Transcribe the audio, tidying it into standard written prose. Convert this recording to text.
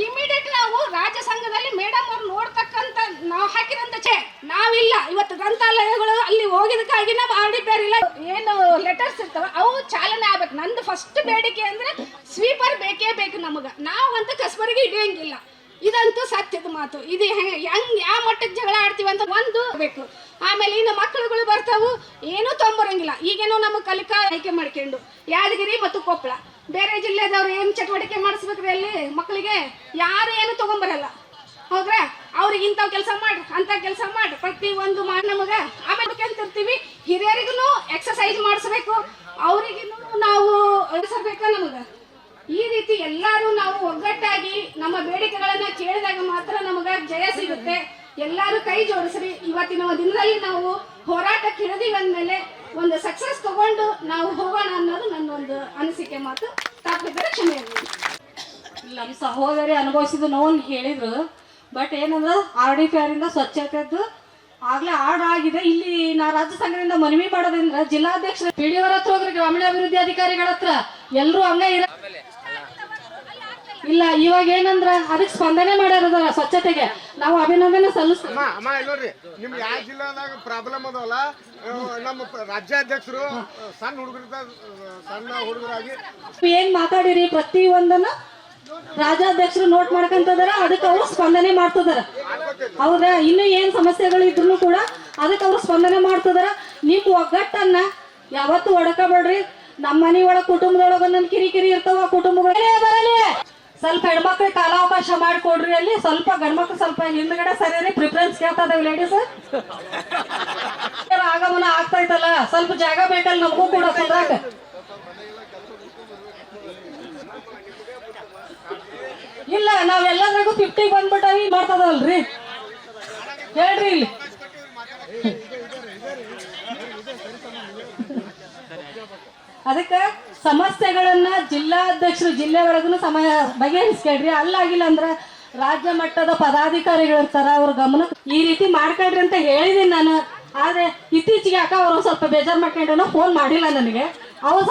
Immediate ನಾವು ರಾಜ್ಯ ಸಂಘದಲ್ಲಿ ಮೇಡಮ್ ಅವ್ರು ನೋಡ್ತಕ್ಕಂಥ ನಾವು ಹಾಕಿದಂತ ನಾವಿಲ್ಲ ಇವತ್ತು ಗ್ರಂಥಾಲಯಗಳು ಅಲ್ಲಿ ಹೋಗಿದಕ್ಕಾಗಿ ನಾವು ಮಾಡಿದ್ದಾರಿಲ್ಲ ಏನು ಲೆಟರ್ಸ್ ಇರ್ತಾವ ಅವು ಚಾಲನೆ ಆಗ್ಬೇಕು. ನಂದು ಫಸ್ಟ್ ಬೇಡಿಕೆ ಅಂದ್ರೆ ಸ್ವೀಪರ್ ಬೇಕೇ ಬೇಕು ನಮಗ. ನಾವಂತ ಕಸ್ಬರಿಗೆ ಹಿಡಿಯಂಗಿಲ್ಲ, ಇದಂತೂ ಸತ್ಯದ ಮಾತು. ಇದು ಹೆಂಗ್ ಯಾವ ಮಟ್ಟಕ್ಕೆ ಜಗಳ ಆಡ್ತೀವಿ ಅಂತ ಒಂದು ಬೇಕು. ಆಮೇಲೆ ಇನ್ನು ಮಕ್ಕಳುಗಳು ಬರ್ತಾವು ಏನೂ ತೊಂಬರಂಗಿಲ್ಲ. ಈಗೇನೋ ನಮಗೆ ಕಲಿಕಾ ಆಯ್ಕೆ ಮಾಡ್ಕೊಂಡು ಯಾದಗಿರಿ ಮತ್ತು ಕೊಪ್ಪಳ ಬೇರೆ ಜಿಲ್ಲೆದವ್ರು ಏನು ಚಟುವಟಿಕೆ ಮಾಡಿಸ್ಬೇಕ್ರಿ ಅಲ್ಲಿ ಮಕ್ಕಳಿಗೆ ಯಾರು ಏನು ತಗೊಂಬರಲ್ಲ. ಹೌದ್ರಾ? ಅವ್ರಿಗೆ ಇಂಥವು ಕೆಲಸ ಮಾಡ್ರಿ ಅಂತ ಕೆಲಸ ಮಾಡ್ರಿ ಪ್ರತಿ ಒಂದು ಮಾಡಿ ನಮಗೆ. ಆಮೇಲೆ ಅಂತಿರ್ತೀವಿ ಹಿರಿಯರಿಗೂ ಎಕ್ಸಸೈಸ್ ಮಾಡಿಸ್ಬೇಕು, ಅವ್ರಿಗೂ ನಾವು ಅಳಿಸಬೇಕ ನಮಗೆ. ಈ ರೀತಿ ಎಲ್ಲರೂ ನಾವು ಒಗ್ಗಟ್ಟಾಗಿ ನಮ್ಮ ಬೇಡಿಕೆಗಳನ್ನ ಕೇಳಿದಾಗ ಮಾತ್ರ ನಮಗ ಜಯ ಸಿಗುತ್ತೆ. ಎಲ್ಲರೂ ಕೈ ಜೋಡಿಸ್ರಿ. ಇವತ್ತಿನ ದಿನದಲ್ಲಿ ನಾವು ಹೋರಾಟಕ್ಕೆ ಹಿಡಿದೀವಿ ಅಂದಮೇಲೆ ಒಂದು ಸಕ್ಸಸ್ ತಗೊಂಡು ನಾವು ಹೋಗೋಣ ಅನ್ನೋದು ನನ್ನ ಒಂದು ಅನಿಸಿಕೆ ಮಾತು. ತಪ್ಪಿದ್ರೆ ಕ್ಷಮೆ. ನಮ್ಮ ಸಹೋದರಿ ಅನುಭವಿಸಿದ ನೋವು ಹೇಳಿದ್ರು. ಬಟ್ ಏನಂದ್ರೆ RDPR ಇಂದ ಸ್ವಚ್ಛತೆದ್ದು ಆಗ್ಲೇ ಆರ್ಡರ್ ಆಗಿದೆ. ಇಲ್ಲಿ ನಾ ರಾಜ್ಯ ಸಂಘದಿಂದ ಮನವಿ ಮಾಡೋದ್ರಿಂದ ಜಿಲ್ಲಾಧ್ಯಕ್ಷರು PDO ಹತ್ರ ಹೋಗ್ರಿ, ಗ್ರಾಮೀಣಾಭಿವೃದ್ಧಿ ಅಧಿಕಾರಿಗಳ ಹತ್ರ ಎಲ್ಲರೂ ಹಂಗ ಇಲ್ಲ. ಇವಾಗ ಏನಂದ್ರ ಅದಕ್ಕೆ ಸ್ಪಂದನೆ ಮಾಡ್ಯಾರ ಸ್ವಚ್ಛತೆಗೆ ನಾವು ಅಭಿನಂದನೆ ಸಲ್ಲಿಸ್ತೀವಿ. ನೋಡ್ರಿ ನಿಮ್ಗೆ ಯಾವ ಜಿಲ್ಲಾದಾಗ ಪ್ರಾಬ್ಲಮ್ ಅದವಲ್ಲ ನಮ್ಮ ರಾಜ್ಯಾಧ್ಯಕ್ಷರು ಸಣ್ಣ ಹುಡುಗರಾಗಿ ಏನ್ ಮಾತಾಡಿರಿ ಪ್ರತಿ ಒಂದನ್ನ ರಾಜ್ಯಾಧ್ಯಕ್ಷರು ನೋಟ್ ಮಾಡ್ಕೊಂತದಾರ, ಅದಕ್ಕೆ ಅವ್ರು ಸ್ಪಂದನೆ ಮಾಡ್ತಿದಾರ. ಹೌದಾ? ಇನ್ನು ಏನ್ ಸಮಸ್ಯೆಗಳು ಇದ್ರು ಕೂಡ ಅದಕ್ಕೆ ಅವ್ರು ಸ್ಪಂದನೆ ಮಾಡ್ತಿದಾರ. ನಿಮ್ ಒಗ್ಗಟ್ಟನ್ನ ಯಾವತ್ತು ಒಡಕಬೇಡ್ರಿ. ನಮ್ಮ ಮನಿ ಒಳಗ ಕುಟುಂಬದೊಳಗ ಒಂದೊಂದು ಕಿರಿಕಿರಿ ಇರ್ತಾವ. ಕುಟುಂಬಗಳೇ ಬರಲಿ, ಸ್ವಲ್ಪ ಹೆಣ್ಮಕ್ಳಿಗೆ ಕಾಲಾವಕಾಶ ಮಾಡಿಕೊಡ್ರಿ. ಅಲ್ಲಿ ಸ್ವಲ್ಪ ಗಂಡ್ಮಕ್ಳು ಸ್ವಲ್ಪ ಹಿಂದ್ಗಡೆ ಸರಿ ಪ್ರಿಫರೆನ್ಸ್ ಕೇಳ್ತಾ ಇದಾವೆ ಲೇಡೀಸ್. ಆಗಮನ ಆಗ್ತಾ ಇತ್ತಲ್ಲ, ಸ್ವಲ್ಪ ಜಾಗ ಬೇಕಲ್ಲ ನಮಗೂ ಕೂಡ ಕುಂದ್ರಾಕ. ಇಲ್ಲ ನಾವೆಲ್ಲರಿಗೂ 50 ಬಂದ್ಬಿಟ್ಟಾವಿ ಮಾಡ್ತದಲ್ರಿ. ಹೇಳ್ರಿ ಇಲ್ಲಿ ಅದಕ್ಕೆ ಸಮಸ್ಯೆಗಳನ್ನ ಜಿಲ್ಲಾಧ್ಯಕ್ಷರು ಜಿಲ್ಲೆ ಒಳಗೂ ಬಗೆಹರಿಸ್ಕೊಳ್ರಿ. ಅಲ್ಲಾಗಿಲ್ಲ ಅಂದ್ರ ರಾಜ್ಯ ಮಟ್ಟದ ಪದಾಧಿಕಾರಿಗಳು ಇರ್ತಾರ, ಅವ್ರ ಗಮನ ಈ ರೀತಿ ಮಾಡ್ಕೊಳ್ರಿ ಅಂತ ಹೇಳಿದೀನಿ ನಾನು. ಆದ್ರೆ ಇತ್ತೀಚೆಗೆ ಯಾಕ ಅವ್ರು ಸ್ವಲ್ಪ ಬೇಜಾರ್ ಮಾಡ್ಕೊಂಡ್ರೆ ಫೋನ್ ಮಾಡಿಲ್ಲ ನನಗೆ. ಅವ್ರು